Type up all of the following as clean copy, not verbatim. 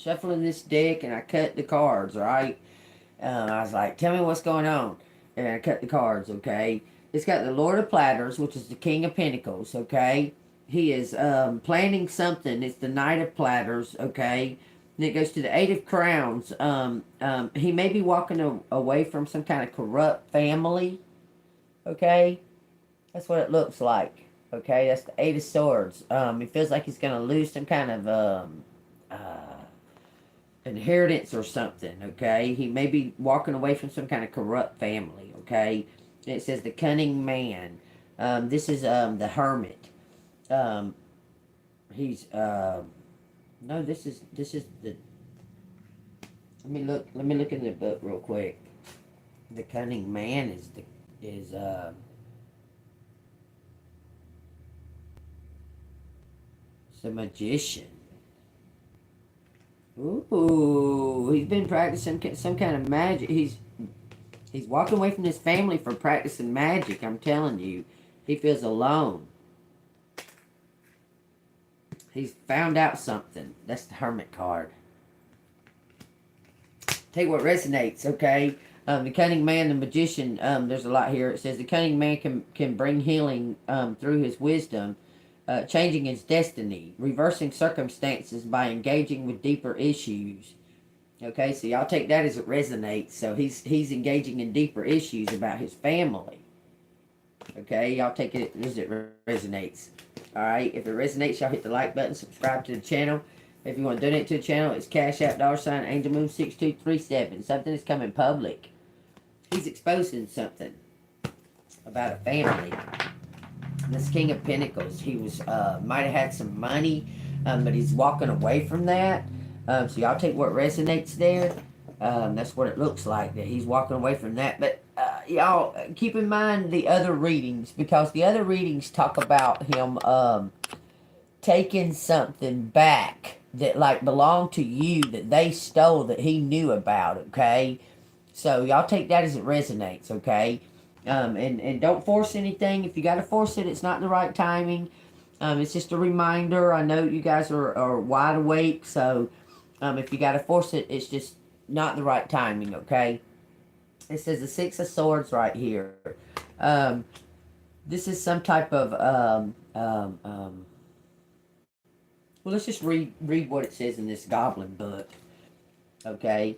shuffling this deck and I cut the cards, right? I was like, tell me what's going on. And I cut the cards, okay? It's got the Lord of Platters, which is the King of Pentacles, okay? He is planning something. It's the Knight of Platters, okay? And it goes to the Eight of Crowns. He may be walking away from some kind of corrupt family, okay? That's what it looks like, okay? That's the Eight of Swords. He feels like he's going to lose some kind of inheritance or something, okay? He may be walking away from some kind of corrupt family, okay? And it says the cunning man. This is the hermit. Um, he's no, this is the. Let me look in the book real quick. The cunning man is the magician. Ooh, he's been practicing some kind of magic. He's walking away from his family for practicing magic. I'm telling you, he feels alone. He's found out something. That's the Hermit card. Take what resonates, okay? The cunning man, the magician. There's a lot here. It says the cunning man can bring healing through his wisdom. Changing his destiny, reversing circumstances by engaging with deeper issues. Okay, so y'all take that as it resonates. So he's engaging in deeper issues about his family. Okay, y'all take it as it resonates. Alright, if it resonates, y'all hit the like button, subscribe to the channel. If you want to donate to the channel, it's Cash App $AngelMoon6237. Something is coming public. He's exposing something about a family. This King of Pentacles, he was might have had some money, but he's walking away from that. So y'all take what resonates there. That's what it looks like, that he's walking away from that. But y'all keep in mind the other readings, because the other readings talk about him taking something back that like belonged to you, that they stole, that he knew about. Okay, so y'all take that as it resonates. Okay. And don't force anything. If you got to force it, it's not the right timing. It's just a reminder. I know you guys are wide awake, so if you got to force it, it's just not the right timing, okay? It says the Six of Swords right here. This is some type of, well, let's just read what it says in this Goblin book, okay?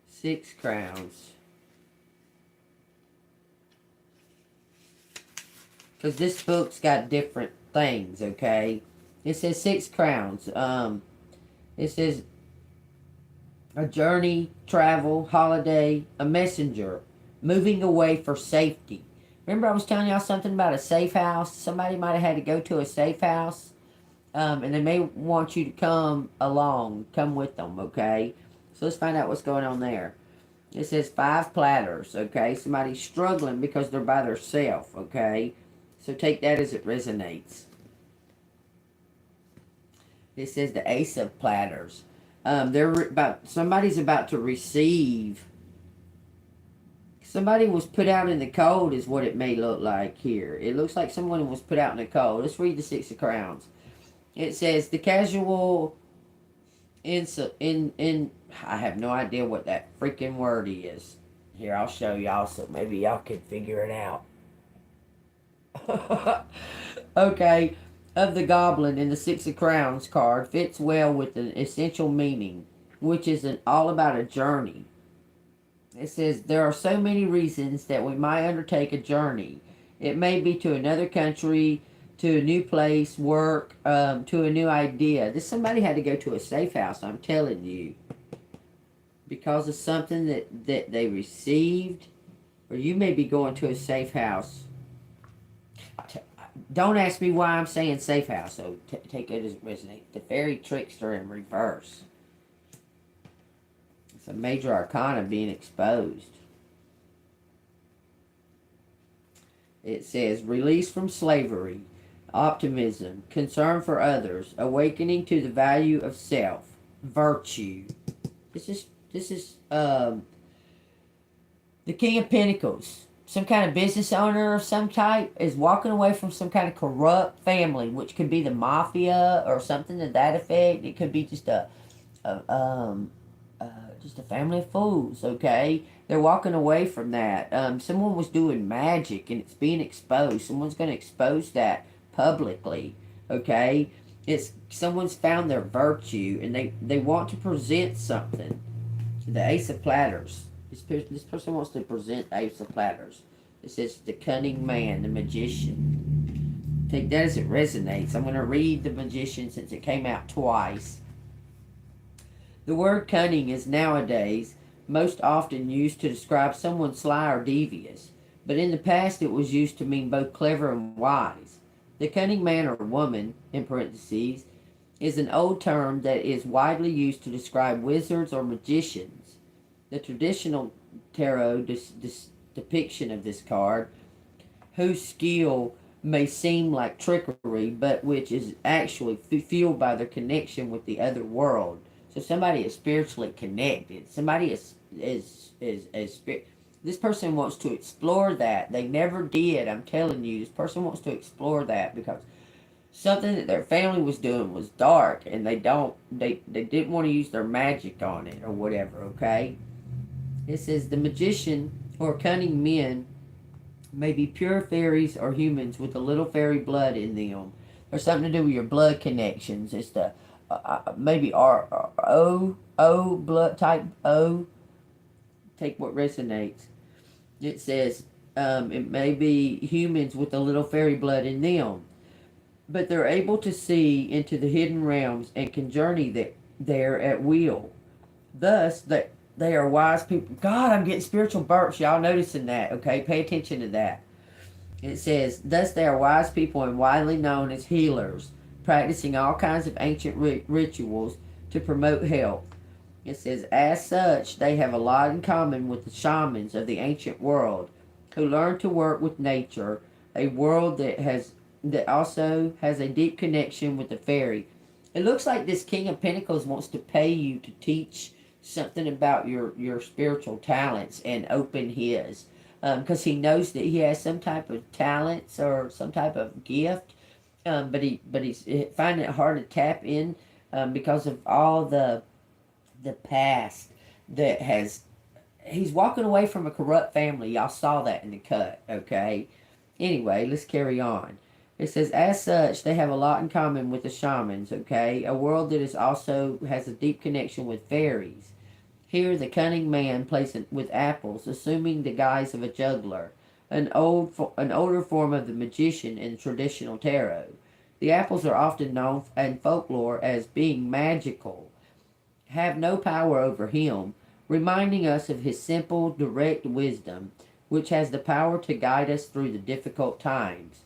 Six Crowns. Because this book's got different things, okay? It says Six Crowns. It says a journey, travel, holiday, a messenger, moving away for safety. Remember I was telling y'all something about a safe house? Somebody might have had to go to a safe house. And they may want you to come along. Come with them, okay? So let's find out what's going on there. It says 5 platters, okay? Somebody's struggling because they're by themselves, okay? So take that as it resonates. It says the Ace of Platters. Somebody's about to receive. Somebody was put out in the cold is what it may look like here. It looks like someone was put out in the cold. Let's read the Six of Crowns. It says the casual I have no idea what that freaking word is. Here, I'll show y'all so maybe y'all can figure it out. Okay, of the Goblin in the Six of Crowns card fits well with an essential meaning, which is all about a journey. It says there are so many reasons that we might undertake a journey. It may be to another country, to a new place, work, to a new idea. Somebody had to go to a safe house, I'm telling you. Because of something that they received. Or you may be going to a safe house. Don't ask me why I'm saying safe house, so take it as it resonates. The Fairy Trickster in reverse. It's a major arcana being exposed. It says release from slavery, optimism, concern for others, awakening to the value of self, virtue. This is the King of Pentacles. some kind of business owner of some type is walking away from some kind of corrupt family, which could be the mafia or something to that effect. It could be a just a family of fools. Okay, they're walking away from that. Someone was doing magic and it's being exposed. Someone's going to expose that publicly. Okay, it's someone's found their virtue and they want to present something. The Ace of Platters. This person wants to present Ace of Platters. It says the cunning man, the magician. Take that as it resonates. I'm going to read the magician since it came out twice. The word cunning is nowadays most often used to describe someone sly or devious, but in the past it was used to mean both clever and wise. The cunning man or woman, in parentheses, is an old term that is widely used to describe wizards or magicians. The traditional tarot depiction of this card, whose skill may seem like trickery, but which is actually fueled by their connection with the other world. So somebody is spiritually connected. Somebody is this person wants to explore that. They never did. I'm telling you, this person wants to explore that because something that their family was doing was dark, and they didn't want to use their magic on it or whatever. Okay, it says the magician or cunning men may be pure fairies or humans with a little fairy blood in them. There's something to do with your blood connections. It's the maybe O blood type O. Take what resonates. It says it may be humans with a little fairy blood in them, but they're able to see into the hidden realms and can journey there at will. Thus, they are wise people. God, I'm getting spiritual burps. Y'all noticing that? Okay, pay attention to that. It says, thus they are wise people and widely known as healers, practicing all kinds of ancient rituals to promote health. It says, as such, they have a lot in common with the shamans of the ancient world, who learned to work with nature, a world that also has a deep connection with the fairy. It looks like this King of Pentacles wants to pay you to teach something about your spiritual talents and open his, because he knows that he has some type of talents or some type of gift, but he's finding it hard to tap in because of all the past that has. He's walking away from a corrupt family. Y'all saw that in the cut, okay? Anyway, let's carry on. It says, as such, they have a lot in common with the shamans, okay? A world that is also has a deep connection with fairies. Here, the cunning man plays with apples, assuming the guise of a juggler, an older form of the magician in traditional tarot. The apples are often known in folklore as being magical, have no power over him, reminding us of his simple, direct wisdom, which has the power to guide us through the difficult times.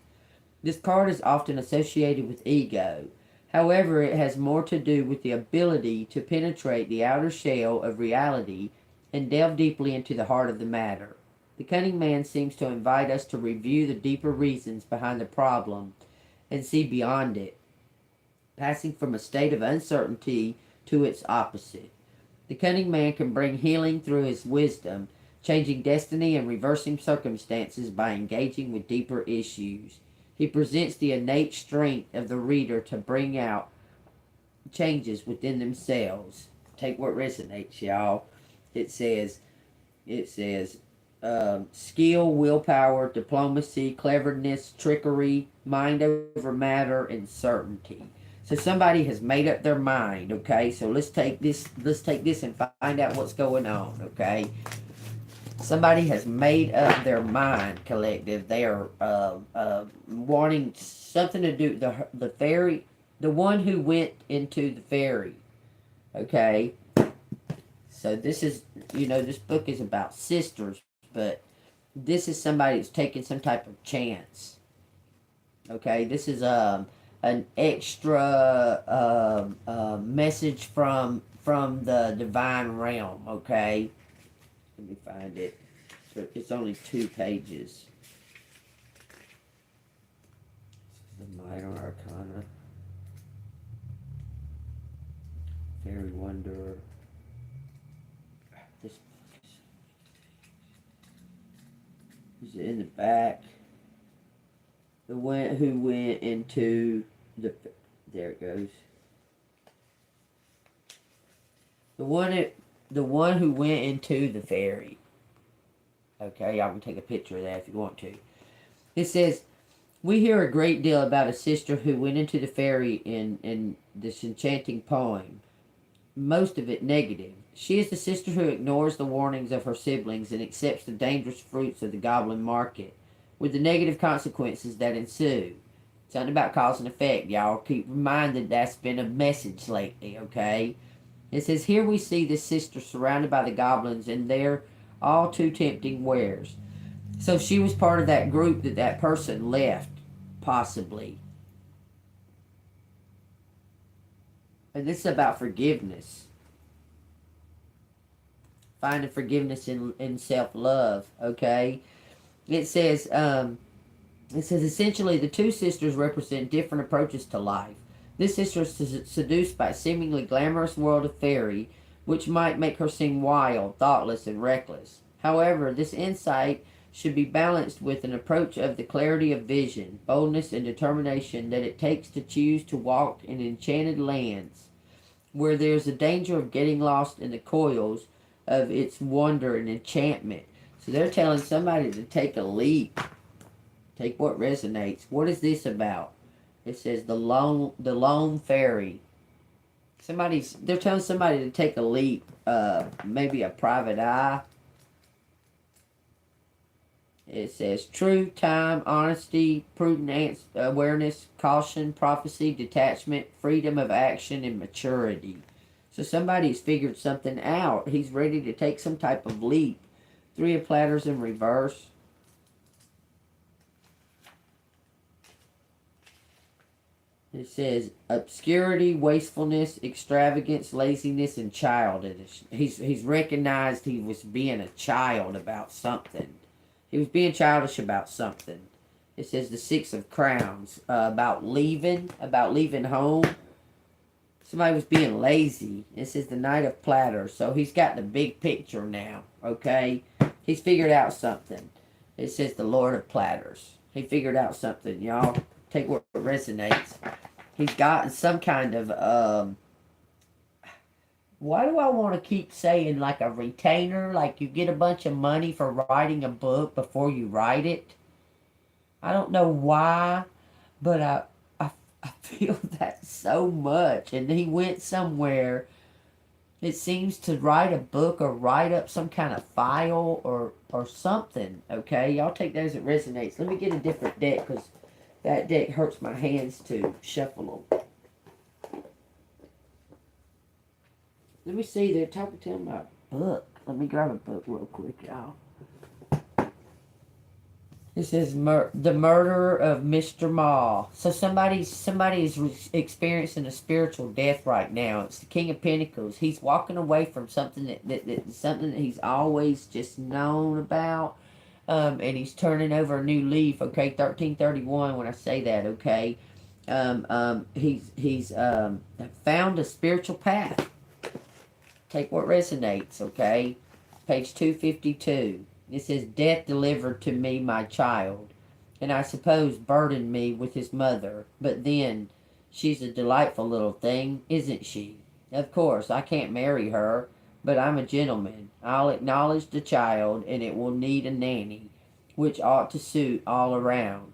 This card is often associated with ego. However, it has more to do with the ability to penetrate the outer shell of reality and delve deeply into the heart of the matter. The cunning man seems to invite us to review the deeper reasons behind the problem and see beyond it, passing from a state of uncertainty to its opposite. The cunning man can bring healing through his wisdom, changing destiny and reversing circumstances by engaging with deeper issues. He presents the innate strength of the reader to bring out changes within themselves. Take what resonates, y'all. It says, skill, willpower, diplomacy, cleverness, trickery, mind over matter, and certainty. So somebody has made up their mind, okay? So let's take this and find out what's going on, okay? Somebody has made up their mind, collective. They are wanting something to do the fairy, the one who went into the fairy. Okay, so this is this book is about sisters, but this is somebody who's taking some type of chance. Okay, this is an extra message from the divine realm. Okay. Let me find it. So it's only 2 pages. The Minor Arcana. Fairy Wanderer. This book is Is it in the back? The one who went into the, there it goes. The one who went into the fairy. Okay, y'all can take a picture of that if you want to. It says, we hear a great deal about a sister who went into the fairy in this enchanting poem. Most of it negative. She is the sister who ignores the warnings of her siblings and accepts the dangerous fruits of the goblin market, with the negative consequences that ensue. Something about cause and effect, y'all. Keep reminded that's been a message lately, okay? It says, here we see this sister surrounded by the goblins and their all too tempting wares. So she was part of that group that person left, possibly. And this is about forgiveness. Finding forgiveness in self-love, okay? It says essentially the two sisters represent different approaches to life. This sister is seduced by a seemingly glamorous world of fairy, which might make her seem wild, thoughtless, and reckless. However, this insight should be balanced with an approach of the clarity of vision, boldness, and determination that it takes to choose to walk in enchanted lands, where there's a danger of getting lost in the coils of its wonder and enchantment. So they're telling somebody to take a leap. Take what resonates. What is this about? It says the lone fairy. They're telling somebody to take a leap, maybe a private eye. It says truth, time, honesty, prudent awareness, caution, prophecy, detachment, freedom of action, and maturity. So somebody's figured something out. He's ready to take some type of leap. 3 of platters in reverse. It says obscurity, wastefulness, extravagance, laziness, and childish. He's recognized he was being a child about something. He was being childish about something. It says the 6 of crowns, about leaving home. Somebody was being lazy. It says the Knight of platters. So he's got the big picture now, okay? He's figured out something. It says the Lord of platters. He figured out something, y'all. Take what resonates. He's gotten some kind of, why do I want to keep saying like a retainer? Like you get a bunch of money for writing a book before you write it. I don't know why, but I feel that so much. And he went somewhere, it seems, to write a book or write up some kind of file or something. Okay, y'all take those as it resonates. Let me get a different deck because that deck hurts my hands to shuffle them. Let me see, they're talking to him about a book. Let me grab a book real quick, y'all. It says the murderer of Mr. Ma. So somebody is experiencing a spiritual death right now. It's the King of Pentacles. He's walking away from something that he's always just known about. And he's turning over a new leaf, okay? 1331 when I say that, okay? He's found a spiritual path. Take what resonates, okay? Page 252. It says, death delivered to me my child, and I suppose burdened me with his mother. But then, she's a delightful little thing, isn't she? Of course, I can't marry her, but I'm a gentleman. I'll acknowledge the child, and it will need a nanny, which ought to suit all around.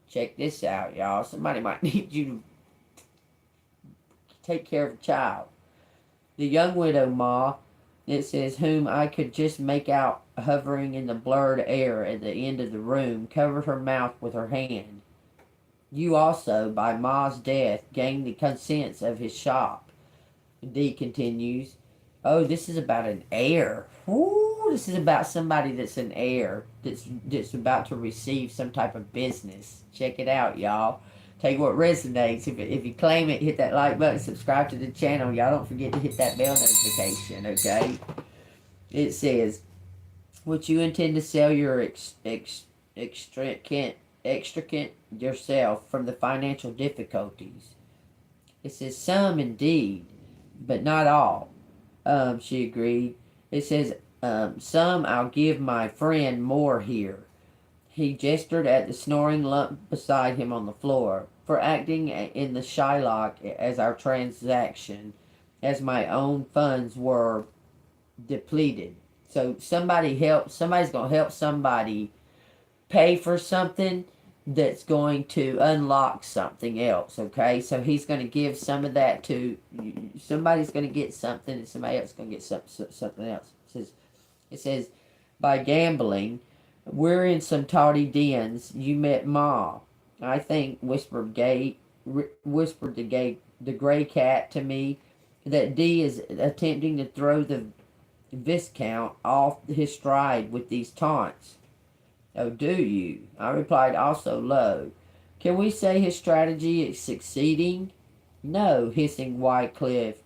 Check this out, y'all. Somebody might need you to take care of a child. The young widow, Ma, it says, whom I could just make out hovering in the blurred air at the end of the room, covered her mouth with her hand. You also, by Ma's death, gained the consents of his shop. D continues, oh, this is about an heir. Ooh, this is about somebody that's an heir, that's about to receive some type of business. Check it out, y'all. Take what resonates. If you claim it, hit that like button, subscribe to the channel. Y'all don't forget to hit that bell notification, okay? It says, would you intend to sell your extricate yourself from the financial difficulties? It says, some indeed, but not all. She agreed. It says, some I'll give my friend more here. He gestured at the snoring lump beside him on the floor. For acting in the Shylock as our transaction, as my own funds were depleted. So somebody's going to help somebody pay for something that's going to unlock something else, okay? So he's going to give some of that to, somebody's going to get something and somebody else is going to get something else. It says, by gambling, we're in some tawdry dens. You met Ma, I think, whispered the gray cat to me, that D is attempting to throw the Viscount off his stride with these taunts. Oh, do you? I replied, also low. Can we say his strategy is succeeding? No, hissing Wycliffe.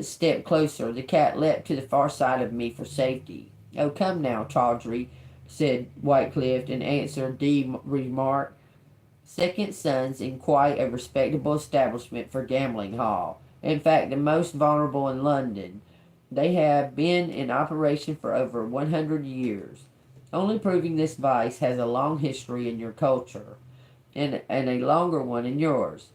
Stepped closer. The cat leapt to the far side of me for safety. Oh, come now, Tawdry, said Wycliffe in answer. D remarked, second sons in quite a respectable establishment for gambling hall. In fact, the most vulnerable in London. They have been in operation for over 100 years. Only proving this vice has a long history in your culture, and a longer one in yours.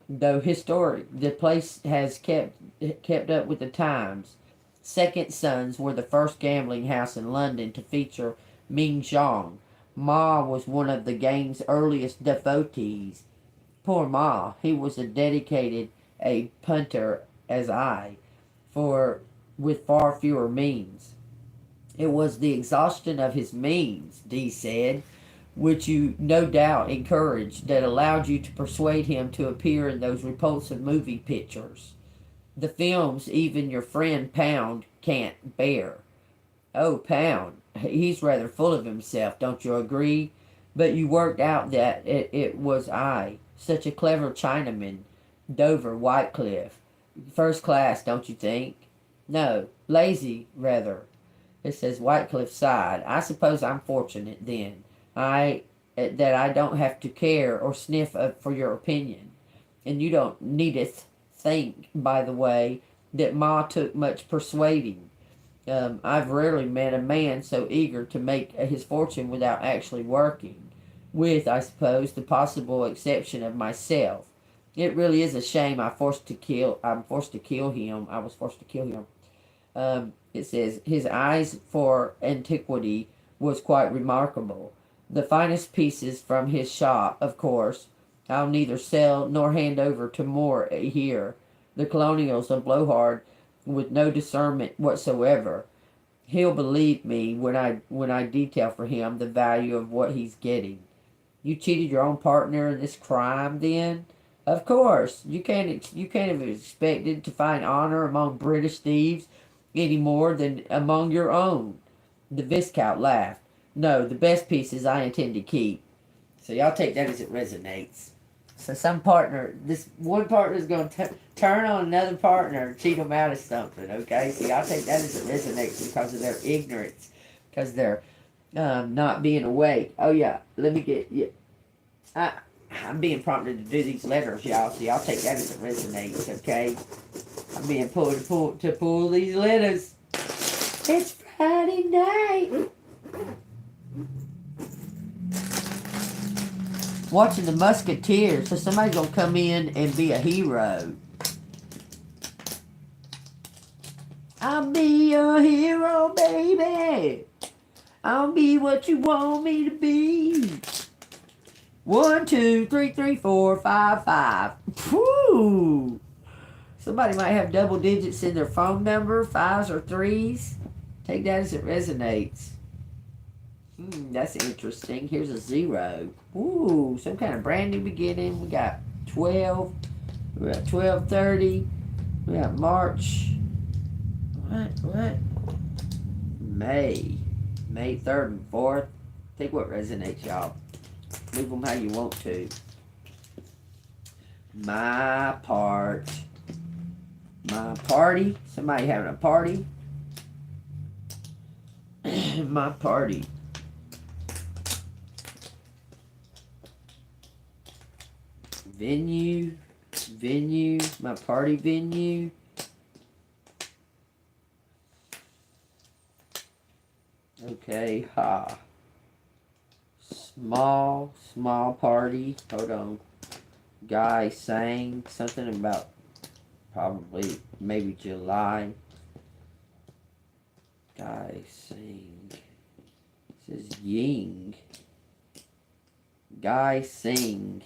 Though historic, the place has kept up with the times. Second Sons were the first gambling house in London to feature Ming Zhong. Ma was one of the game's earliest devotees. Poor Ma, he was as dedicated a punter as I, for with far fewer means. It was the exhaustion of his means, D said, which you no doubt encouraged, that allowed you to persuade him to appear in those repulsive movie pictures. The films even your friend Pound can't bear. Oh, Pound, he's rather full of himself, don't you agree? But you worked out that it was I, such a clever Chinaman, Dover, Whitecliff. First class, don't you think? No, lazy, rather. It says Whitecliff sighed. I suppose I'm fortunate, then. That I don't have to care or sniff for your opinion. And you don't needeth think, by the way, that Ma took much persuading. I've rarely met a man so eager to make his fortune without actually working, with, I suppose, the possible exception of myself. It really is a shame I'm forced to kill him. I was forced to kill him. It says, his eyes for antiquity was quite remarkable. The finest pieces from his shop, of course, I'll neither sell nor hand over to Moore here. The colonial's a blowhard with no discernment whatsoever. He'll believe me when I detail for him the value of what he's getting. You cheated your own partner in this crime, then? Of course. You can't have expected to find honor among British thieves any more than among your own. The Viscount laughed. No, the best pieces I intend to keep. So y'all take that as it resonates. So this one partner is going to turn on another partner and cheat them out of something, okay? So y'all take that as it resonates because of their ignorance, because they're not being awake. Oh, yeah, let me get you. I'm being prompted to do these letters, y'all, so y'all take that as it resonates, okay? I'm being pulled to pull these letters. It's Friday night. Watching the Musketeers, so somebody's gonna come in and be a hero. I'll be a hero, baby. I'll be what you want me to be. 1, 2, 3, 3, 4, 5, 5. Whoo! Somebody might have double digits in their phone number, 5s or 3s. Take that as it resonates. That's interesting. Here's a 0. Ooh, some kind of brand new beginning. We got 12. We got 12:30. We got March. What? May 3rd and 4th. Take what resonates, y'all. Move them how you want to. My part. My party. Somebody having a party. My party. Venue, my party venue. Okay, ha. Small party. Hold on. Guy sang something about probably maybe July. Guy sing. It says Ying. Guy sing.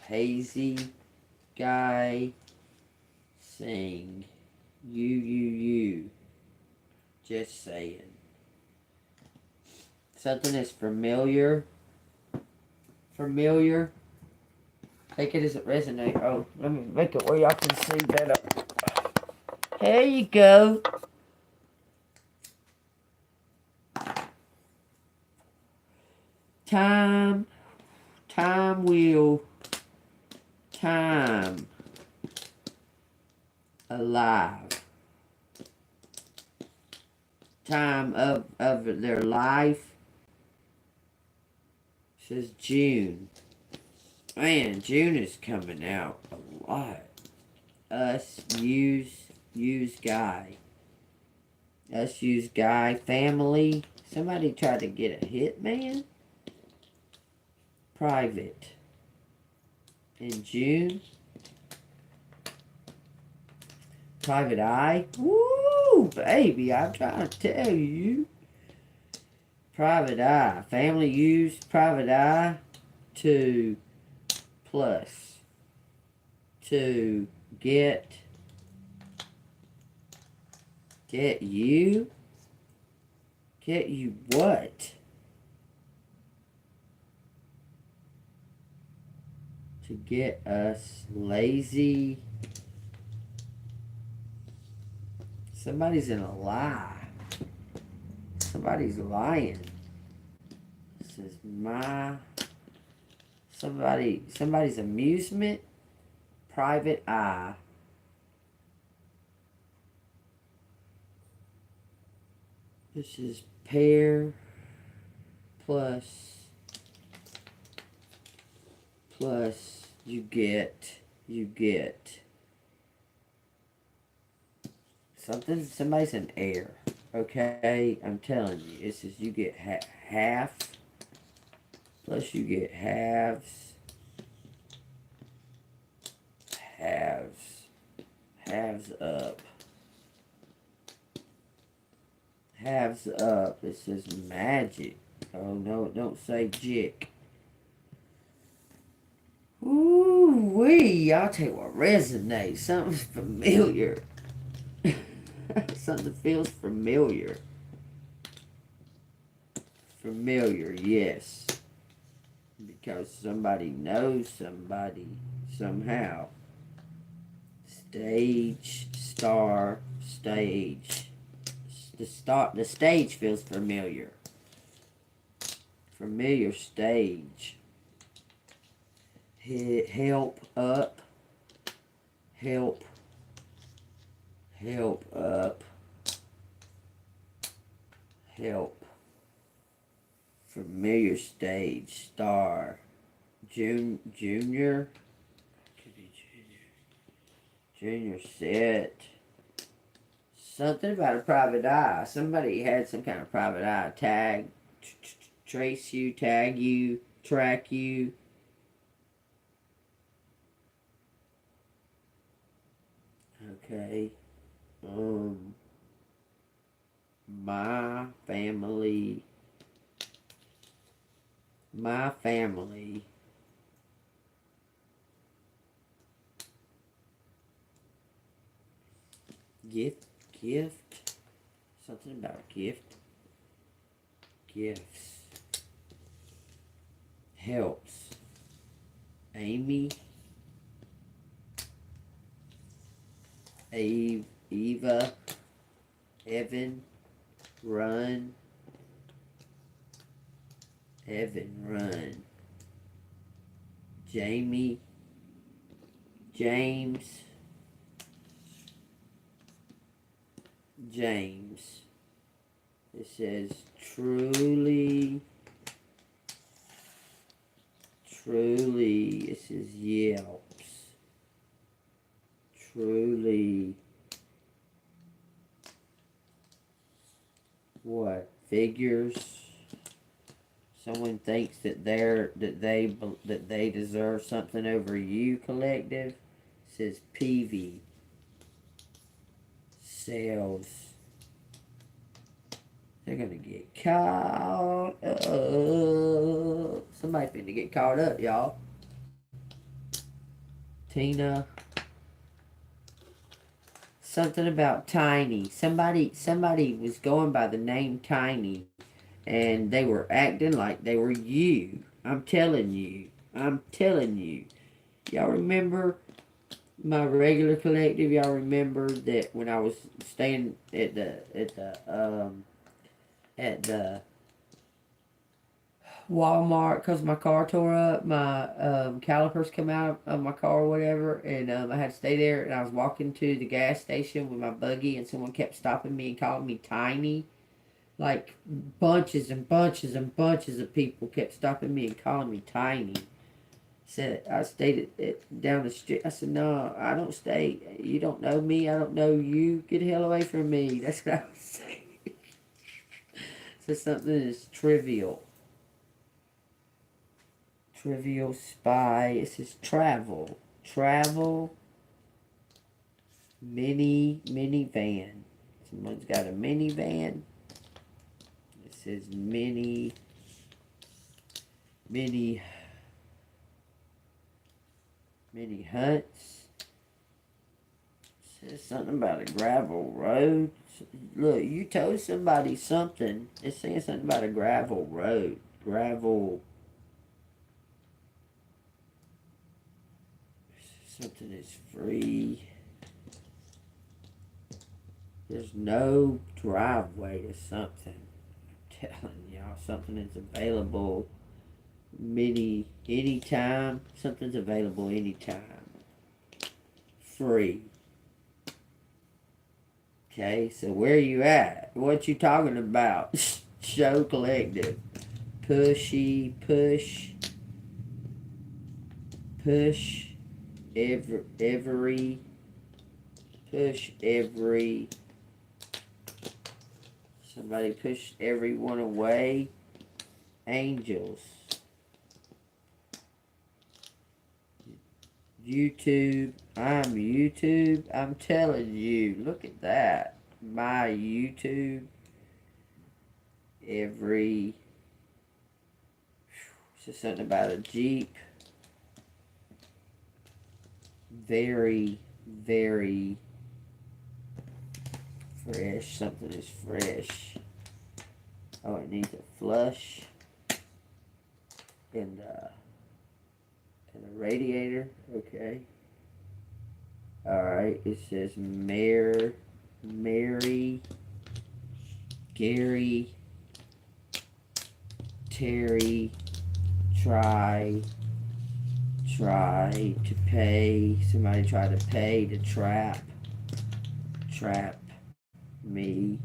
Hazy guy sing. You. Just saying. Something is familiar. Familiar. Take it as it resonates. Oh, let me make it where y'all can see better. There you go. Time wheel. Time. Alive. Time of their life. It says June. Man, June is coming out a lot. Us, use guy. Us, use guy. Family. Somebody tried to get a hitman. Private. In June. Private eye. Woo, baby, I'm trying to tell you. Private eye. Family use private eye to plus. To get you. Get you what? To get us lazy. Somebody's in a lie. Somebody's lying. This is somebody's amusement. Private eye. This is pair plus you get something. Somebody's an heir. Okay, I'm telling you, it says you get half plus you get halves up. Halves up. It says magic. Oh no, it don't say jick. Ooh wee! I'll tell you what resonates. Something's familiar. Something feels familiar. Familiar, yes. Because somebody knows somebody somehow. Stage, star, stage. The stage feels familiar. Familiar stage. Help up. Help up. Help. Familiar stage. Star. Junior. Could be junior set. Something about a private eye. Somebody had some kind of private eye. Tag. Trace you. Tag you. Track you. Okay. My family. Gift. Something about gift. Gifts. Helps. Amy. Eva. Evan. Run. Jamie. James. It says truly. It says yelps. Truly. What? Figures. Someone thinks that they deserve something over you, collective. It says PV sales. They're gonna get caught up. Somebody finna get caught up, y'all. Tina. Something about Tiny. Somebody was going by the name Tiny, and they were acting like they were you. I'm telling you. I'm telling you. Y'all remember my regular collective? Y'all remember that when I was staying at the Walmart because my car tore up, my calipers come out of my car or whatever, and I had to stay there, and I was walking to the gas station with my buggy, and someone kept stopping me and calling me Tiny. Like bunches and bunches and bunches of people kept stopping me and calling me Tiny. Said I stayed down the street. I said, no, I don't stay. You don't know me. I don't know you. Get the hell away from me. That's what I was saying. So something is trivial. Trivial spy. It says travel. Travel. Minivan. Someone's got a minivan. It says mini hunts. It says something about a gravel road. Look, you told somebody something. It's saying something about a gravel road. Gravel. Something is free. There's no driveway to something. I'm telling y'all, something is available anytime. Something's available anytime. Free. Okay, so where you at? What you talking about? Show collective. Push every somebody push everyone away. Angels. YouTube. I'm telling you. Look at that. My YouTube. Every. It's something about a Jeep. Very fresh. Something is fresh. Oh, it needs a flush. And a radiator. Okay. Alright. It says Mary, Gary, Terry, try to pay. Somebody try to pay to trap me.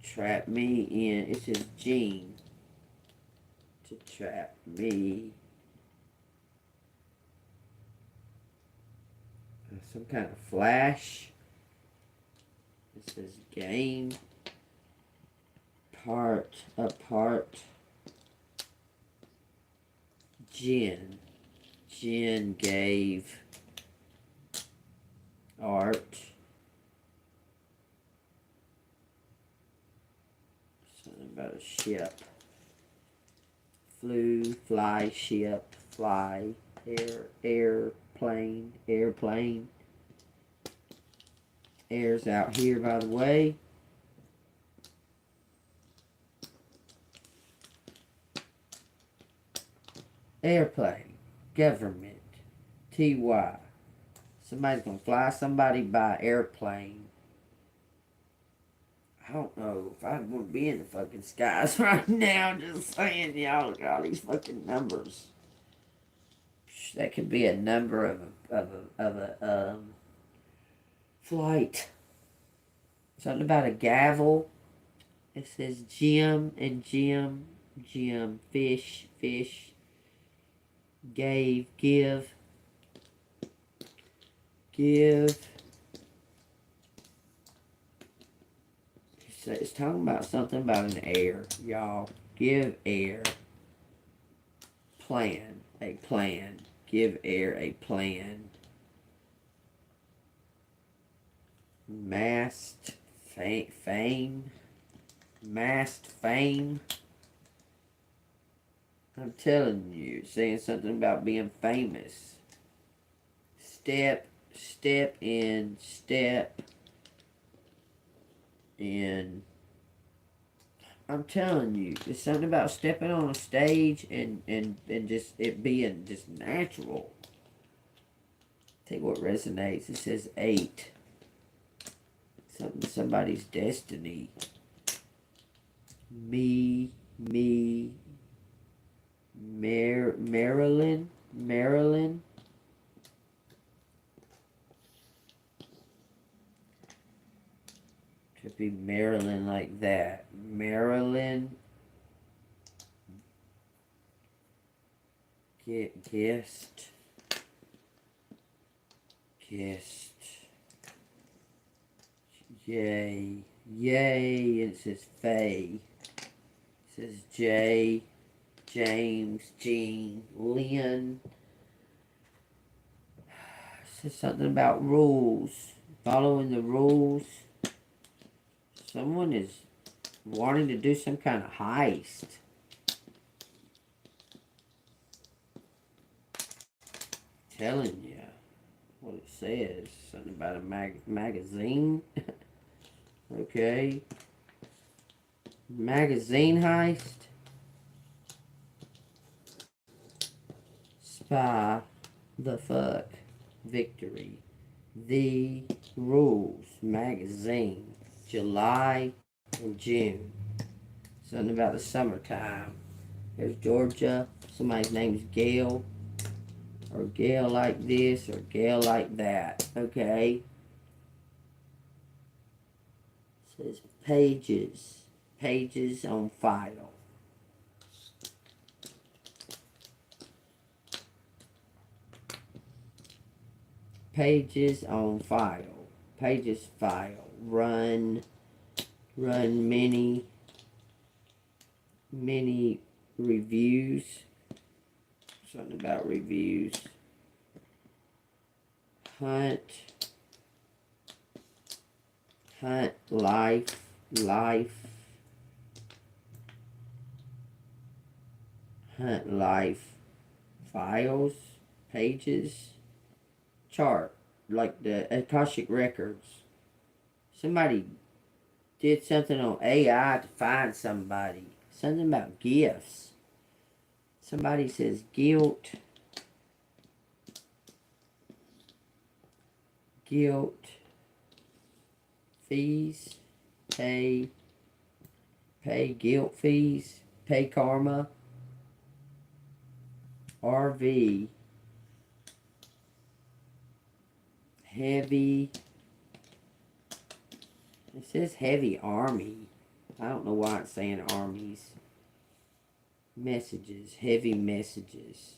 Trap me in. It says Gene. To trap me. Some kind of flash. It says game. Apart. Jen gave art. Something about a ship. Fly, ship, fly, airplane. Air's out here, by the way. Airplane. Government. TY. Somebody's gonna fly somebody by airplane. I don't know if I'd want to be in the fucking skies right now. Just saying, y'all, look at all these fucking numbers. That could be a number of a flight. Something about a gavel. It says Jim, fish, give. It's talking about something about an heir, y'all. Give heir. Plan. A plan. Give heir a plan. Masked fame. Masked fame. I'm telling you, saying something about being famous. Step in. I'm telling you, it's something about stepping on a stage and just it being just natural. Take what resonates. It says 8. Somebody's destiny. Marilyn. Could be Marilyn like that. Marilyn. Guest. Yay. And it says Faye. It says J. James. Jean. Lynn. It says something about rules. Following the rules. Someone is wanting to do some kind of heist. Telling you what it says. Something about a magazine. Okay. Magazine heist. Spy the fuck. Victory. The rules. Magazine. July or June. Something about the summertime. There's Georgia. Somebody's name's Gail. Or Gail like this or Gail like that. Okay. It says pages. Pages on file. Pages on file. Pages file. Run many reviews. Something about reviews. Hunt life. Hunt life. Files. Pages. Chart. Like the Akashic Records. Somebody did something on AI to find somebody. Something about gifts. Somebody says guilt. Fees. Pay guilt fees. Pay karma. RV. Heavy. It says heavy army. I don't know why it's saying armies. Messages. Heavy messages.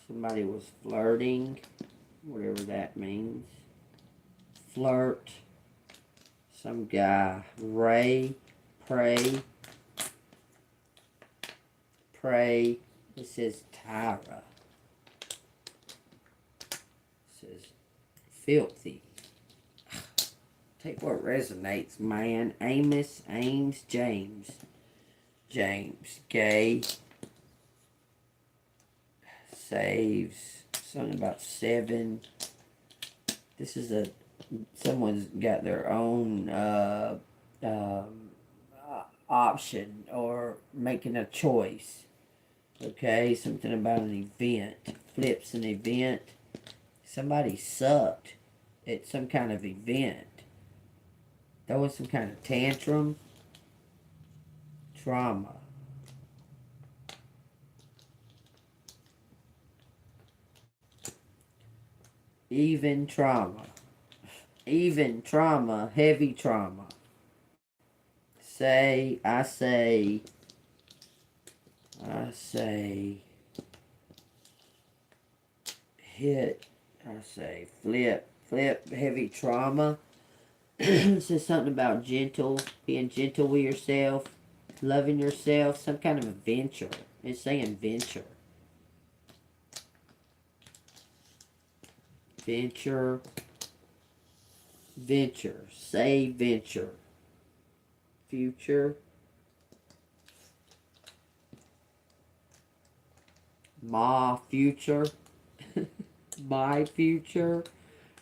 Somebody was flirting. Whatever that means. Flirt. Some guy. Ray. Pray. It says Tyra. It says filthy. Take what resonates, man. Ames, James. Gay. Saves. Something about 7. This is someone's got their own option or making a choice. Okay, something about an event. Flips an event. Somebody sucked at some kind of event. Throwing some kind of tantrum. Trauma. Even trauma. Heavy trauma. I say. Hit. I say flip. flip, heavy trauma. It says something about gentle, being gentle with yourself, loving yourself, some kind of adventure. It's saying venture. Venture. Venture. Say venture. Future. My future. My future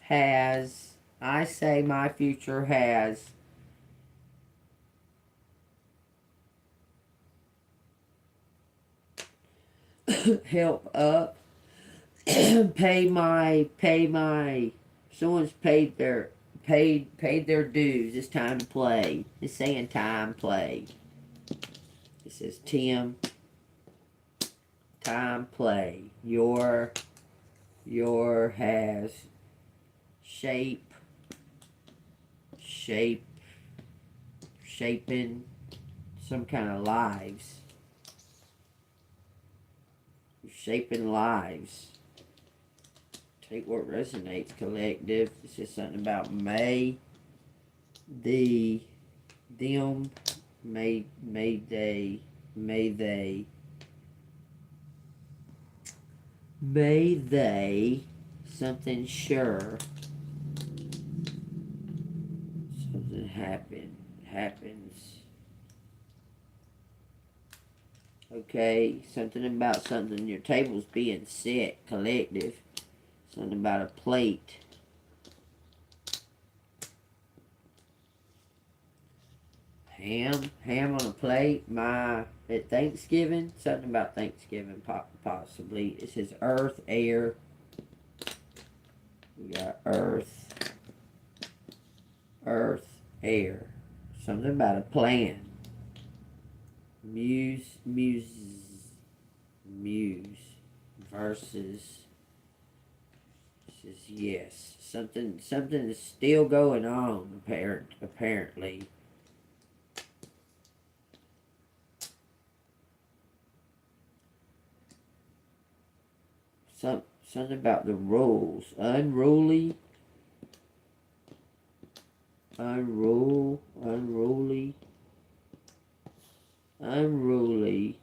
has, I say my future has help up. pay my someone's paid their dues. It's time to play. It's saying time play. It says Tim, time play. Your has shaping some kind of lives. Shaping lives. Take what resonates, collective. It says something about may they something sure, something happens. Okay, something about something, your table's being set, collective. Something about a plate. Ham on a plate. At Thanksgiving, something about Thanksgiving, possibly. It says earth, air. We got earth, air. Something about a plan. Muse versus. Says yes. Something is still going on. Apparently. Something about the rules. Unruly.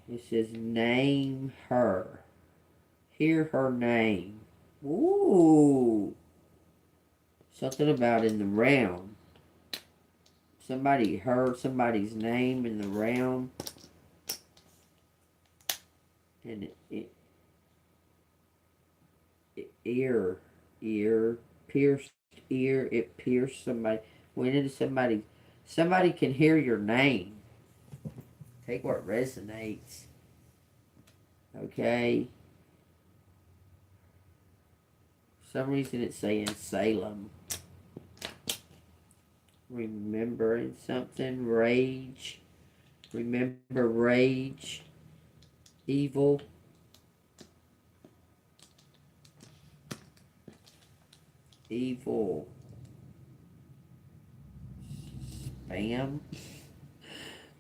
It says name her. Hear her name. Ooh. Something about in the realm. Somebody heard somebody's name in the realm. And pierced ear, it pierced somebody. Went into somebody can hear your name. Take what resonates. Okay. For some reason it's saying Salem. Remembering something. Rage. Remember rage. Evil. Evil. Spam.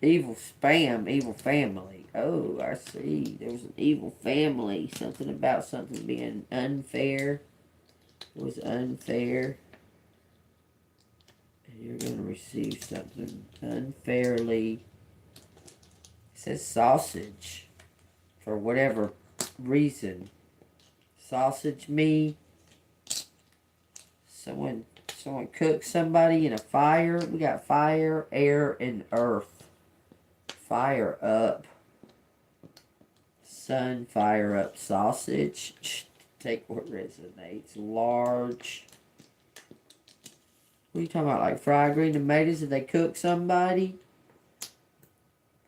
Evil spam. Evil family. Oh, I see. There was an evil family. Something about something being unfair. It was unfair. And you're going to receive something unfairly. It says sausage. For whatever reason. Sausage me. Someone cooked somebody in a fire. We got fire, air, and earth. Fire up. Sun, fire up. Sausage. Take what resonates. Large. What are you talking about? Like fried green tomatoes? Did they cook somebody?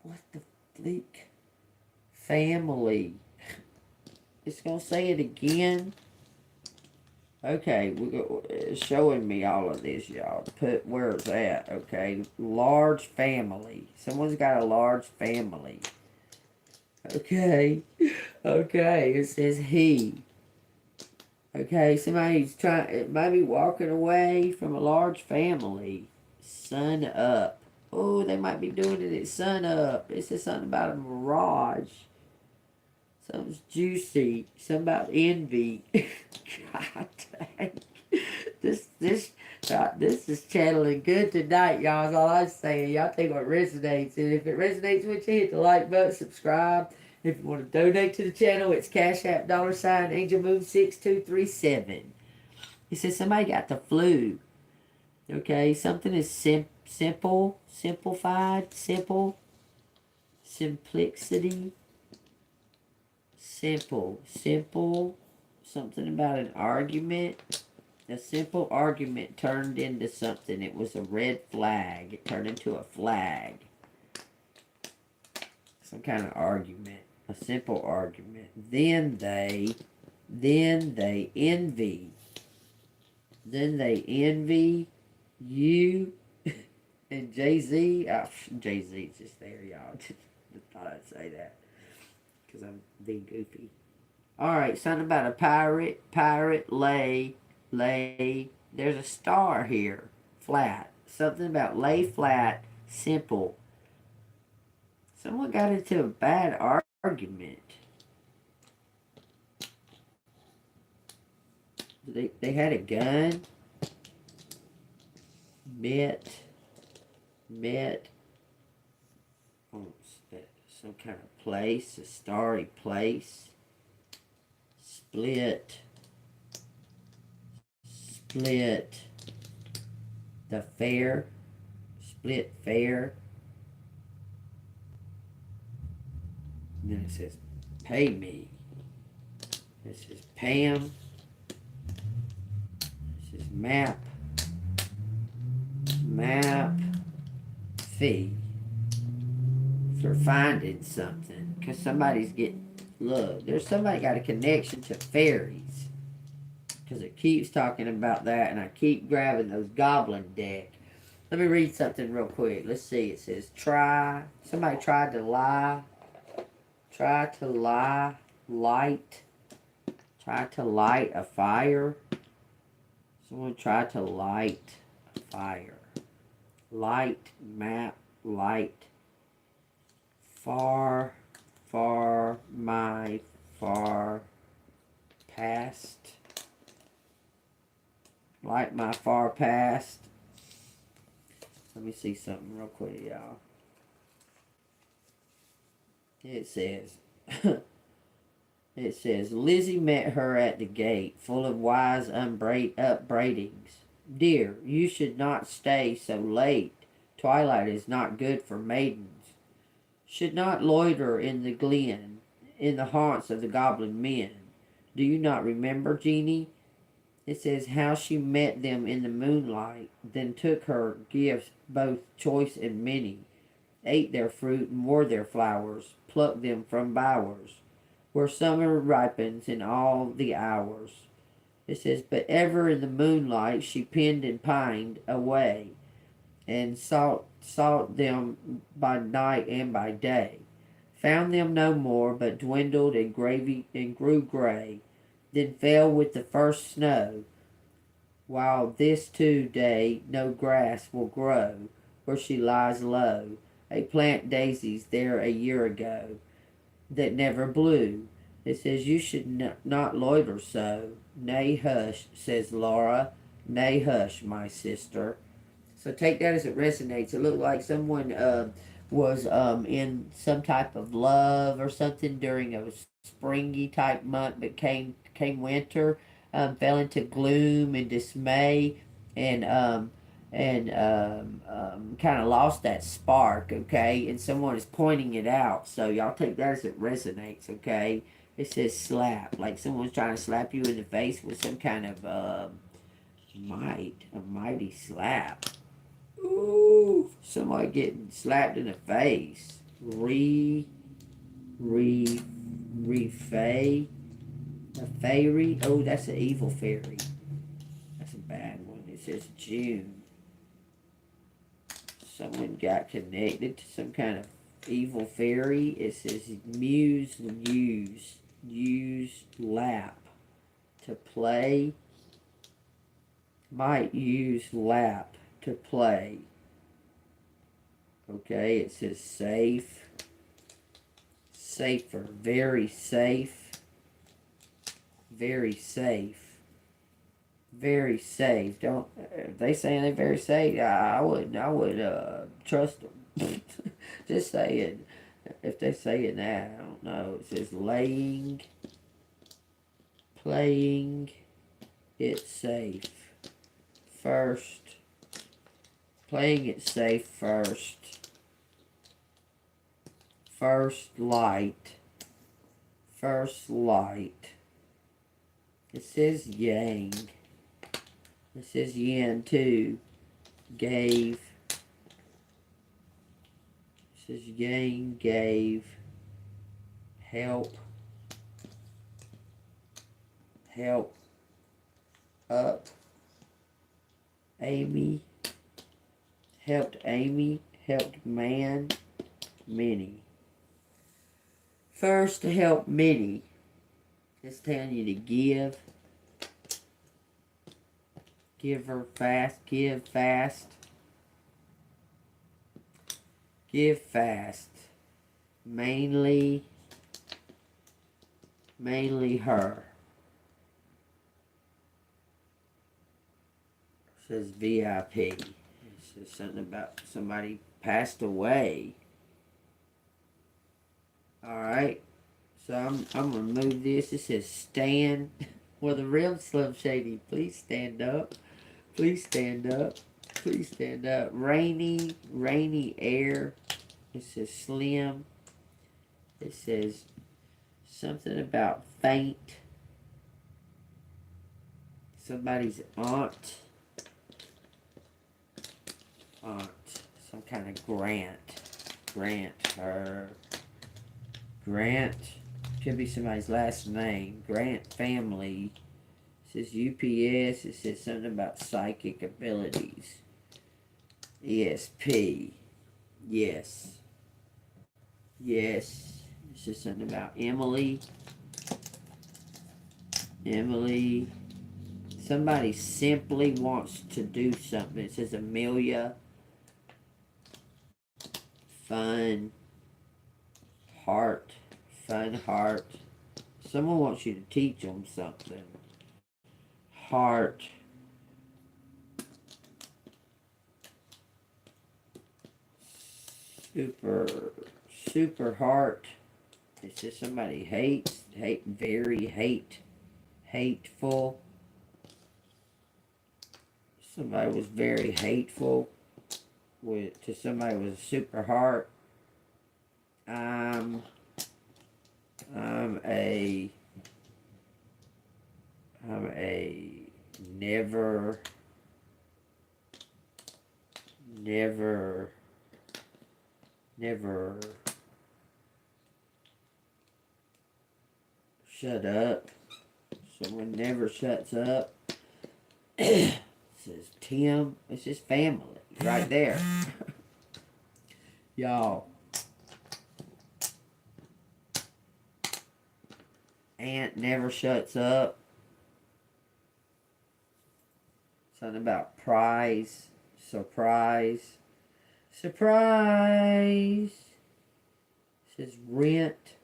What the flick? Family. It's going to say it again. Okay, it's showing me all of this, y'all. Put where it's at, okay? Large family. Someone's got a large family. Okay. Okay, it says he. Okay, somebody's maybe walking away from a large family. Sun up. Oh, they might be doing it at sun up. It says something about a mirage. Something's juicy. Something about envy. God dang. this is channeling good tonight, y'all. Is all I'm saying. Y'all think what resonates, and if it resonates with you, hit the like button, subscribe. If you want to donate to the channel, it's Cash App $AngelMoon6237. He says somebody got the flu. Okay, something is simple, simplified, simple, simplicity, simple, something about an argument. A simple argument turned into something. It was a red flag. It turned into a flag. Some kind of argument. A simple argument. Then they envy. Then they envy you and Jay-Z. Oh, Jay-Z's just there, y'all. Just thought I'd say that because I'm being goofy. Alright, something about a pirate, lay. There's a star here. Flat. Something about lay flat, simple. Someone got into a bad argument. They had a gun. Met on some kind of place, a starry place. Split the fair. Split fair. And then it says, pay me. It says, Pam. It says, map fee for finding something. Because somebody's getting, look, there's somebody got a connection to fairies. Because it keeps talking about that, and I keep grabbing those Goblin deck. Let me read something real quick. Let's see. It says, somebody tried to lie. Try to light a fire. Someone tried to light a fire. Light, map, light. Far past. Light my far past. Let me see something real quick, y'all. It says, Lizzie met her at the gate, full of wise upbraidings. Dear, you should not stay so late. Twilight is not good for maidens. Should not loiter in the glen, in the haunts of the goblin men. Do you not remember, Jeannie? It says, how she met them in the moonlight, then took her gifts, both choice and many, ate their fruit and wore their flowers, plucked them from bowers, where summer ripens in all the hours. It says, but ever in the moonlight she pinned and pined away, and sought them by night and by day. Found them no more, but dwindled and grew gray, then fell with the first snow, while this too day no grass will grow, where she lies low. A plant daisies there a year ago, that never blew. It says, you should not loiter so. Nay, hush, says Laura. Nay, hush, my sister. So take that as it resonates. It looked like someone was in some type of love or something during a springy type month, but came winter, fell into gloom and dismay, and kind of lost that spark, okay? And someone is pointing it out. So y'all take that as it resonates, okay? It says slap, like someone's trying to slap you in the face with some kind of a mighty slap. Ooh, somebody getting slapped in the face. A fairy. Oh, that's an evil fairy. That's a bad one. It says June. Someone got connected to some kind of evil fairy. It says use lap to play. Might use lap to play. Okay, it says safe. Safer. Very safe. Very safe. Very safe. Don't if they saying they very safe? I would trust them. Just saying. If they say it now, I don't know. It says laying, playing it safe first. Playing it safe first. First light. First light. It says yang. It says yin too. Gave. It says yang gave. Help. Help. Up. Amy. Helped Amy. Helped man. Many. First to help many. It's telling you to give. Give her fast. Give fast. Give fast. Mainly her. It says VIP. It says something about somebody passed away. Alright. So I'm gonna remove this. It says stand. Well, the real Slim Shady, please stand up. Please stand up. Please stand up. Rainy air. It says slim. It says something about faint. Somebody's aunt. Some kind of grant. Her. Grant. Could be somebody's last name. Grant family. It says UPS. It says something about psychic abilities. ESP. Yes. Yes. It says something about Emily. Somebody simply wants to do something. It says Amelia. Fun heart. Someone wants you to teach them something. Heart. Super heart. It says somebody hateful. Somebody was very hateful to somebody with a super heart. I'm a never shut up. Someone never shuts up. It says Tim. It's his family right there. Y'all. Aunt never shuts up. Something about surprise. It says rent.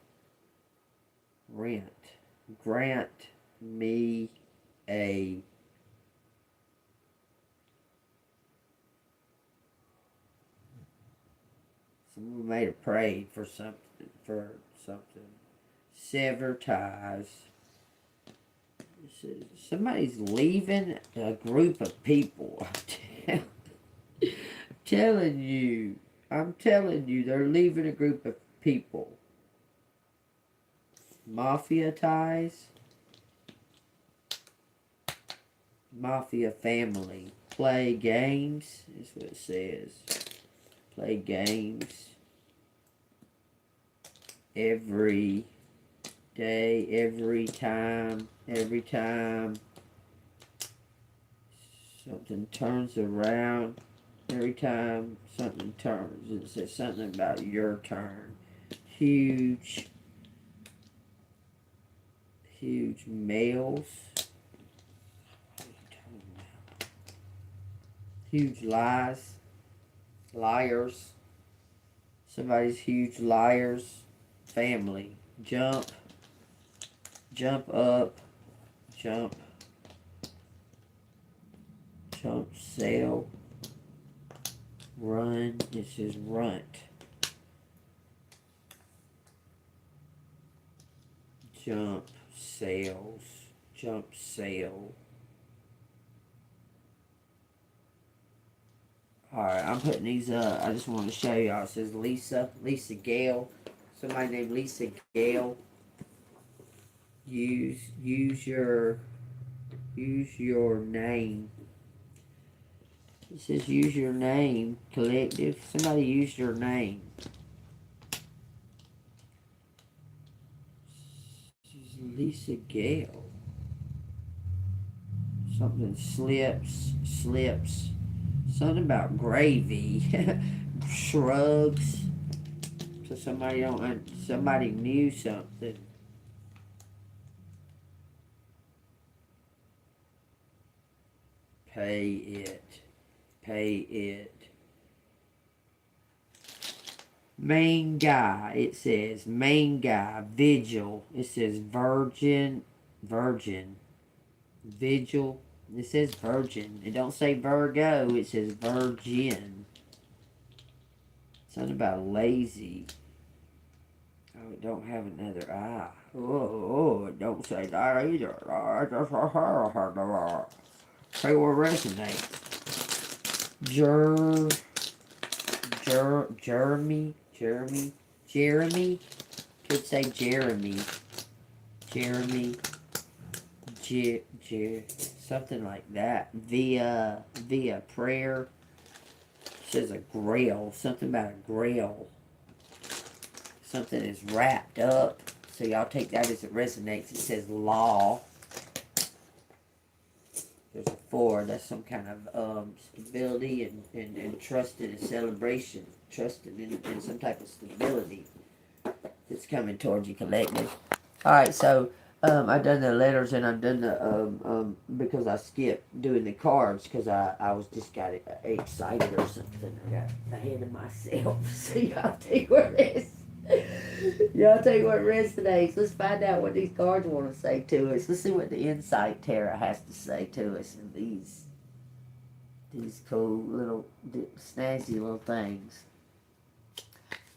Grant me a someone made a parade for something. Sever ties. Somebody's leaving a group of people. I'm telling you, they're leaving a group of people. Mafia ties. Mafia family. Play games is what it says. Play games. Every day, every time something turns around, every time something turns, it says something about your turn. Huge males. Huge liars. Somebody's huge liars. Family. Jump up, Jump, sail, run. It says runt. Jump, sails, jump, sail. Alright, I'm putting these up. I just want to show y'all. It says Lisa Gale. Somebody named Lisa Gale. Use your name. It says use your name, collective. Somebody use your name. This is Lisa Gale. Something slips. Something about gravy. Shrugs. So somebody knew something. Pay it. Main guy, it says. Main guy, vigil. It says virgin. Vigil. It says virgin. It don't say Virgo, it says virgin. Something about lazy. Oh, it don't have another eye. Oh, it don't say that either. Say what resonates. Jeremy. Could say Jeremy. Something like that. Via prayer. It says a grail. Something about a grail. Something is wrapped up. So y'all take that as it resonates. It says law. There's a 4. That's some kind of stability and trusted and celebration. Trusted in some type of stability that's coming towards you, collective. Alright, so I've done the letters and I've done the because I skipped doing the cards because I was just got excited or something. I got ahead of myself. So y'all take what resonates. Let's find out what these cards want to say to us. Let's see what the Insight Tarot has to say to us in these cool little snazzy little things.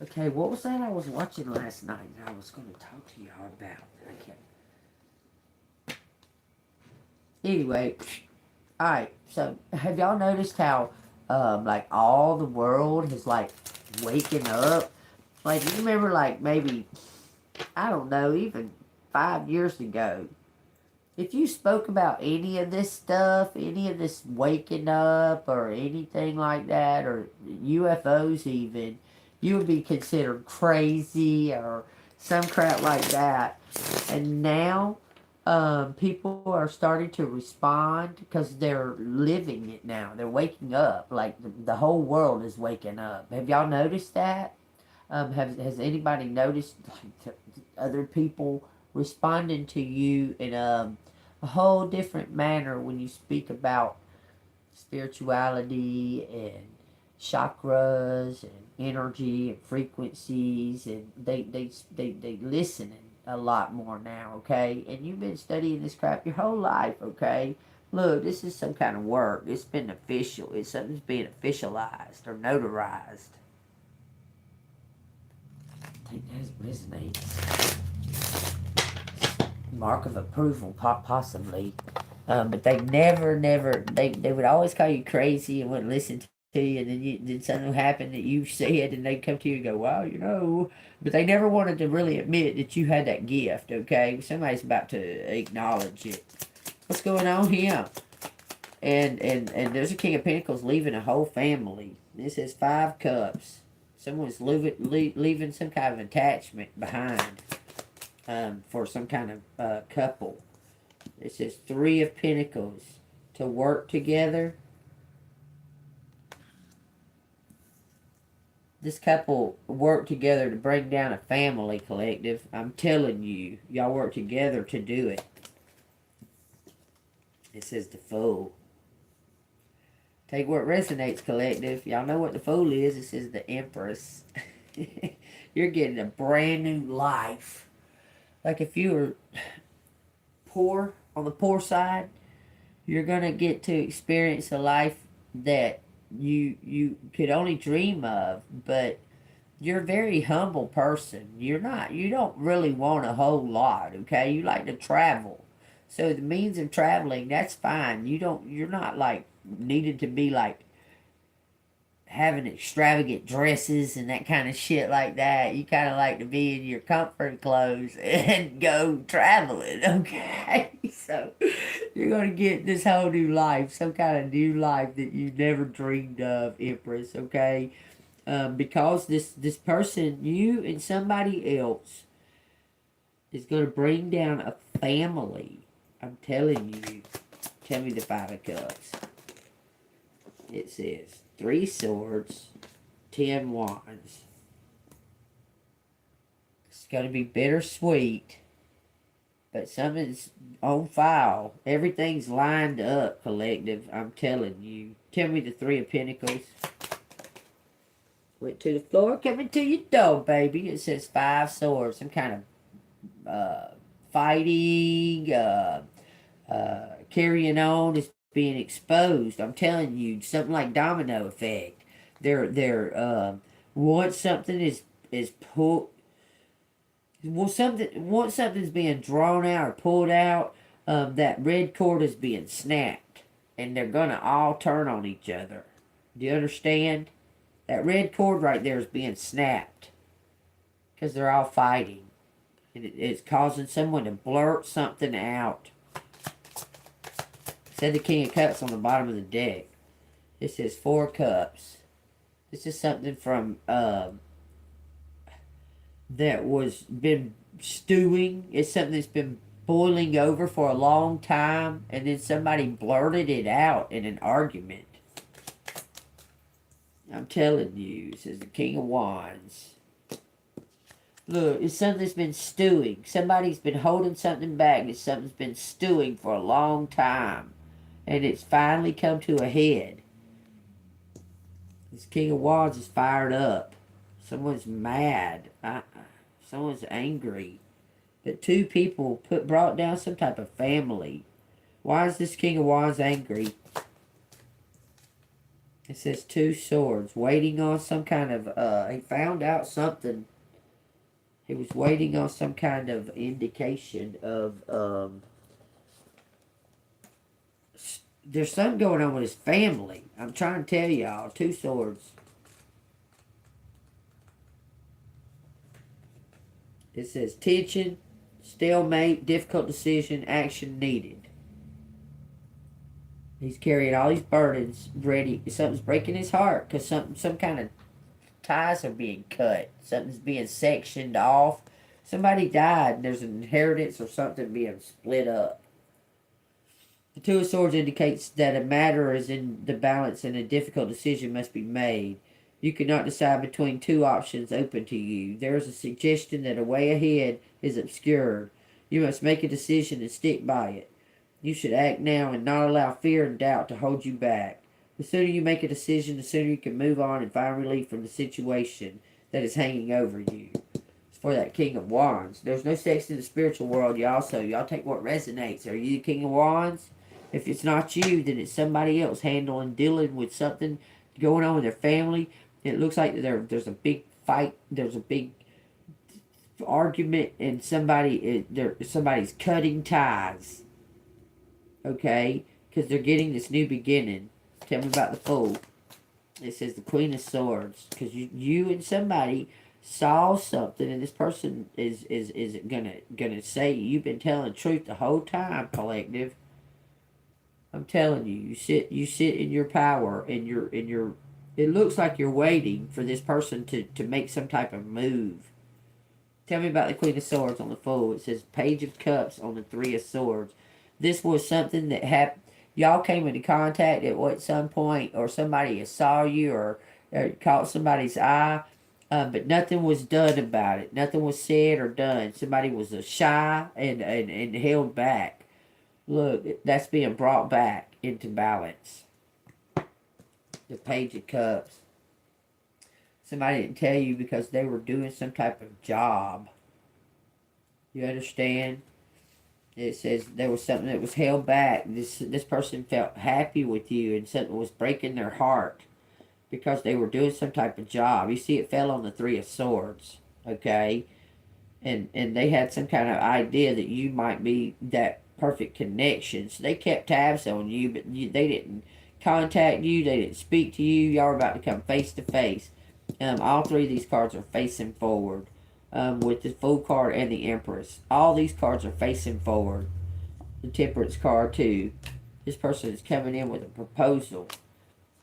Okay, what was that I was watching last night and I was going to talk to y'all about? Anyway, alright, so have y'all noticed how, like, all the world is, like, waking up? Like, you remember, like, maybe, I don't know, even 5 years ago, if you spoke about any of this stuff, any of this waking up or anything like that, or UFOs even, you would be considered crazy or some crap like that. And now, people are starting to respond because they're living it now. They're waking up. Like, the whole world is waking up. Have y'all noticed that? Has anybody noticed like, other people responding to you in a whole different manner when you speak about spirituality and chakras and energy and frequencies, and they listening a lot more now, okay? And you've been studying this crap your whole life, okay? Look, this is some kind of work. It's been official. It's something's being officialized or notarized. I think that resonates. Mark of approval, possibly. But they never, they would always call you crazy and wouldn't listen to you, and then something happened that you said, and they'd come to you and go, wow, you know. But they never wanted to really admit that you had that gift, okay? Somebody's about to acknowledge it. What's going on here? And there's a King of Pentacles leaving a whole family. This is 5 cups. Someone's leaving some kind of attachment behind for some kind of couple. It says 3 of Pentacles. To work together. This couple worked together to bring down a family, collective. I'm telling you, y'all work together to do it. It says the Fool. Take what resonates, collective. Y'all know what the Fool is. It says the Empress. You're getting a brand new life. Like if you were poor, on the poor side, You're going to get to experience a life that you could only dream of, but you're a very humble person. You don't really want a whole lot, okay? You like to travel. So the means of traveling, that's fine. You're not like needed to be like having extravagant dresses and that kind of shit like that. You kind of like to be in your comfort clothes and go traveling, okay? So you're going to get this whole new life, some kind of new life that you never dreamed of, Empress, okay? Because this person, you and somebody else, is going to bring down a family. I'm telling you. Tell me the Five of Cups. It says 3 swords, 10 wands. It's going to be bittersweet, but something's on file. Everything's lined up, collective. I'm telling you. Tell me the 3 of Pentacles. Went to the floor, coming to your door, baby. It says 5 swords. Some kind of fighting, carrying on is being exposed. I'm telling you, something like domino effect. Once something is pulled, once something's being drawn out or pulled out, that red cord is being snapped, and they're gonna all turn on each other. Do you understand? That red cord right there is being snapped because they're all fighting. And it's causing someone to blurt something out. It said the King of Cups on the bottom of the deck. This says 4 cups. This is something from that was been stewing. It's something that's been boiling over for a long time, and then somebody blurted it out in an argument. I'm telling you, says the King of Wands. Look, it's something that's been stewing. Somebody's been holding something back. It's something that's been stewing for a long time. And it's finally come to a head. This King of Wands is fired up. Someone's mad. Someone's angry. But 2 people brought down some type of family. Why is this King of Wands angry? It says 2 swords. Waiting on some kind of, he found out something. He was waiting on some kind of indication of, there's something going on with his family. I'm trying to tell y'all. 2 swords. It says tension, stalemate, difficult decision, action needed. He's carrying all these burdens ready. Something's breaking his heart because some kind of ties are being cut. Something's being sectioned off. Somebody died and there's an inheritance or something being split up. The 2 of Swords indicates that a matter is in the balance and a difficult decision must be made. You cannot decide between 2 options open to you. There is a suggestion that a way ahead is obscured. You must make a decision and stick by it. You should act now and not allow fear and doubt to hold you back. The sooner you make a decision, the sooner you can move on and find relief from the situation that is hanging over you. It's for that King of Wands. There's no sex in the spiritual world, y'all, so y'all take what resonates. Are you the King of Wands? If it's not you, then it's somebody else dealing with something going on with their family. It looks like there's a big fight. There's a big argument, and somebody's cutting ties. Okay? Because they're getting this new beginning. Tell me about the Fool. It says the Queen of Swords. Because you and somebody saw something, and this person is gonna say you've been telling the truth the whole time, collective. I'm telling you, you sit in your power, and it looks like you're waiting for this person to make some type of move. Tell me about the Queen of Swords on the Fool. It says Page of Cups on the 3 of Swords. This was something that happened. Y'all came into contact at some point, or somebody saw you, or caught somebody's eye, but nothing was done about it. Nothing was said or done. Somebody was shy and held back. Look, that's being brought back into balance. The Page of Cups. Somebody didn't tell you because they were doing some type of job. You understand? It says there was something that was held back. This person felt happy with you, and something was breaking their heart because they were doing some type of job. You see, it fell on the Three of Swords, okay? And they had some kind of idea that you might be that perfect connection. So they kept tabs on you, but they didn't contact you. They didn't speak to you. Y'all were about to come face to face. All three of these cards are facing forward. With the Fool card and the Empress. All these cards are facing forward. The Temperance card too. This person is coming in with a proposal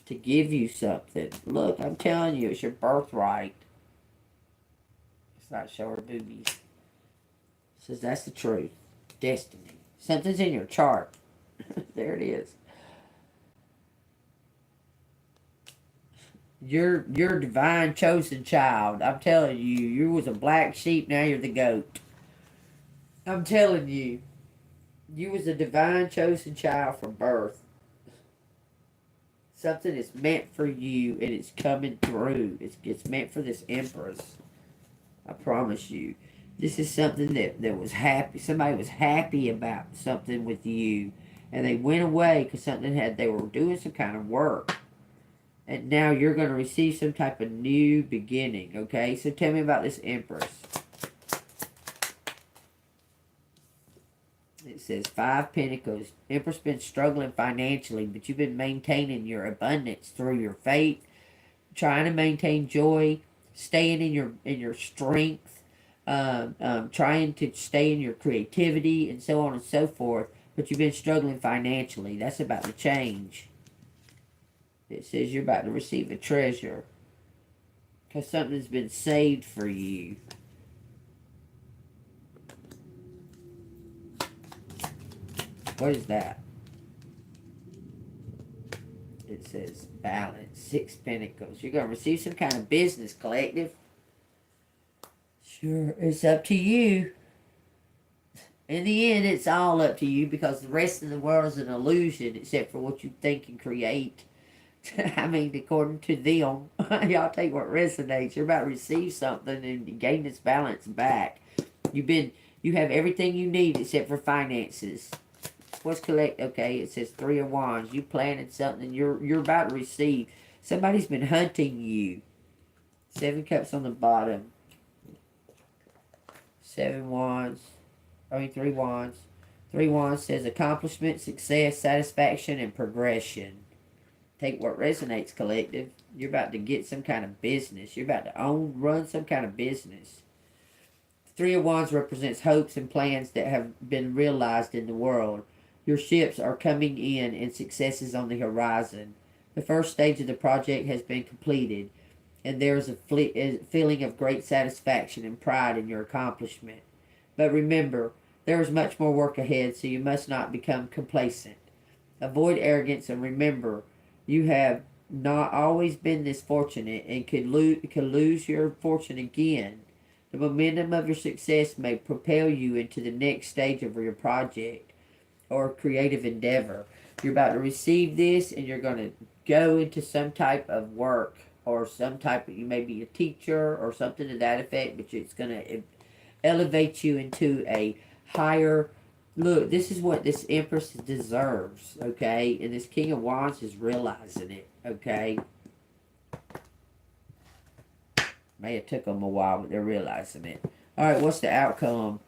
to give you something. Look, I'm telling you, it's your birthright. It's not show her boobies. It says that's the truth. Destiny. Something's in your chart. There it is. You're divine chosen child. I'm telling you, you was a black sheep, now you're the goat. I'm telling you, you was a divine chosen child from birth. Something is meant for you, and it's coming through. It's meant for this Empress. I promise you. This is something that was happy. Somebody was happy about something with you, and they went away because they were doing some kind of work. And now you're going to receive some type of new beginning, okay? So tell me about this Empress. It says 5 Pentacles. Empress been struggling financially, but you've been maintaining your abundance through your faith, trying to maintain joy, staying in your strength, trying to stay in your creativity, and so on and so forth. But you've been struggling financially. That's about to change. It says you're about to receive a treasure because something's been saved for you. What is that? It says balance. 6 Pentacles. You're going to receive some kind of business, collective. Sure, it's up to you. In the end, it's all up to you because the rest of the world is an illusion except for what you think and create. I mean, according to them, y'all take what resonates. You're about to receive something and gain this balance back. You have everything you need except for finances. What's collect? Okay, it says 3 of Wands. You planted something. You're about to receive. Somebody's been hunting you. 7 Cups on the bottom. 7 Wands. 3 Wands. 3 Wands says accomplishment, success, satisfaction, and progression. Take what resonates, collective. You're about to get some kind of business. You're about to run some kind of business. 3 of Wands represents hopes and plans that have been realized in the world. Your ships are coming in and success is on the horizon. The first stage of the project has been completed, and there is a feeling of great satisfaction and pride in your accomplishment. But remember, there is much more work ahead, so you must not become complacent. Avoid arrogance and remember, you have not always been this fortunate and could lose your fortune again. The momentum of your success may propel you into the next stage of your project or creative endeavor. You're about to receive this and you're going to go into some type of work or some type of, you may be a teacher or something to that effect, but it's going to elevate you into a higher. Look, this is what this Empress deserves, okay? And this King of Wands is realizing it, okay? May have took them a while, but they're realizing it. All right, what's the outcome?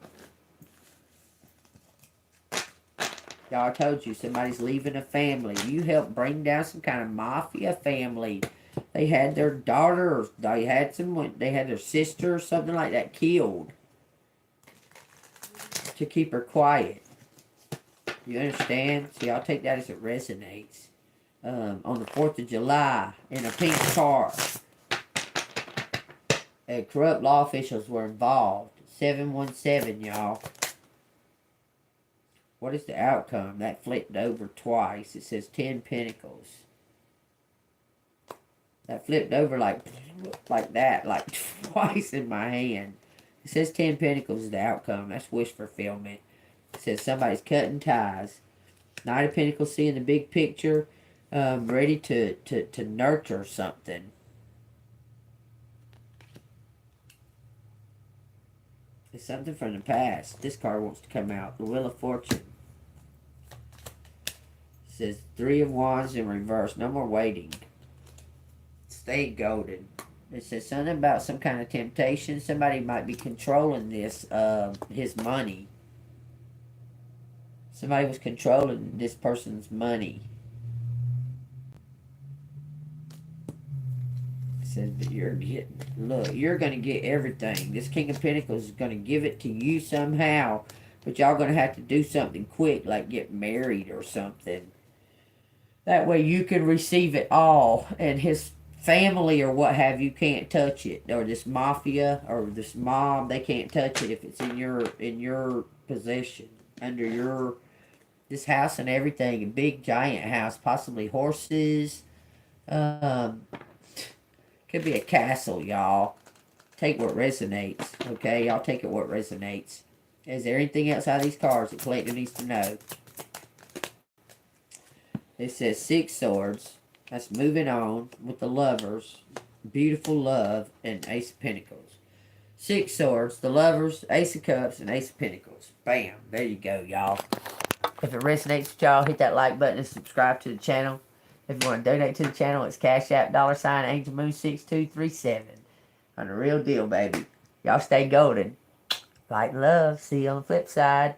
Y'all, I told you, somebody's leaving a family. You helped bring down some kind of mafia family. They had their daughter, or they had their sister or something like that killed to keep her quiet. You understand? See, I'll take that as it resonates. On the 4th of July, in a pink car, corrupt law officials were involved. 717, y'all. What is the outcome? That flipped over twice. It says 10 Pentacles. That flipped over like that, like twice in my hand. It says 10 Pentacles is the outcome. That's wish fulfillment. It says somebody's cutting ties. Knight of Pentacles seeing the big picture, ready to nurture something. It's something from the past. This card wants to come out. The Wheel of Fortune. It says 3 of Wands in reverse. No more waiting. Stay golden. It says something about some kind of temptation. Somebody might be controlling this, his money. Somebody was controlling this person's money. It says, but you're getting, look, you're going to get everything. This King of Pentacles is going to give it to you somehow. But y'all going to have to do something quick, like get married or something. That way you can receive it all. And his family or what have you can't touch it. Or this mafia or this mob, they can't touch it if it's in your possession. Under your, this house and everything. A big giant house. Possibly horses. Could be a castle, y'all. Take what resonates. Okay, y'all take it what resonates. Is there anything else out of these cards that collector needs to know? It says 6 swords. That's moving on with the lovers. Beautiful love and Ace of Pentacles. 6 swords, the lovers, Ace of Cups, and Ace of Pentacles. Bam. There you go, y'all. If it resonates with y'all, hit that like button and subscribe to the channel. If you want to donate to the channel, it's Cash App, $AngelMoon6237. On the real deal, baby. Y'all stay golden. Light and love. See you on the flip side.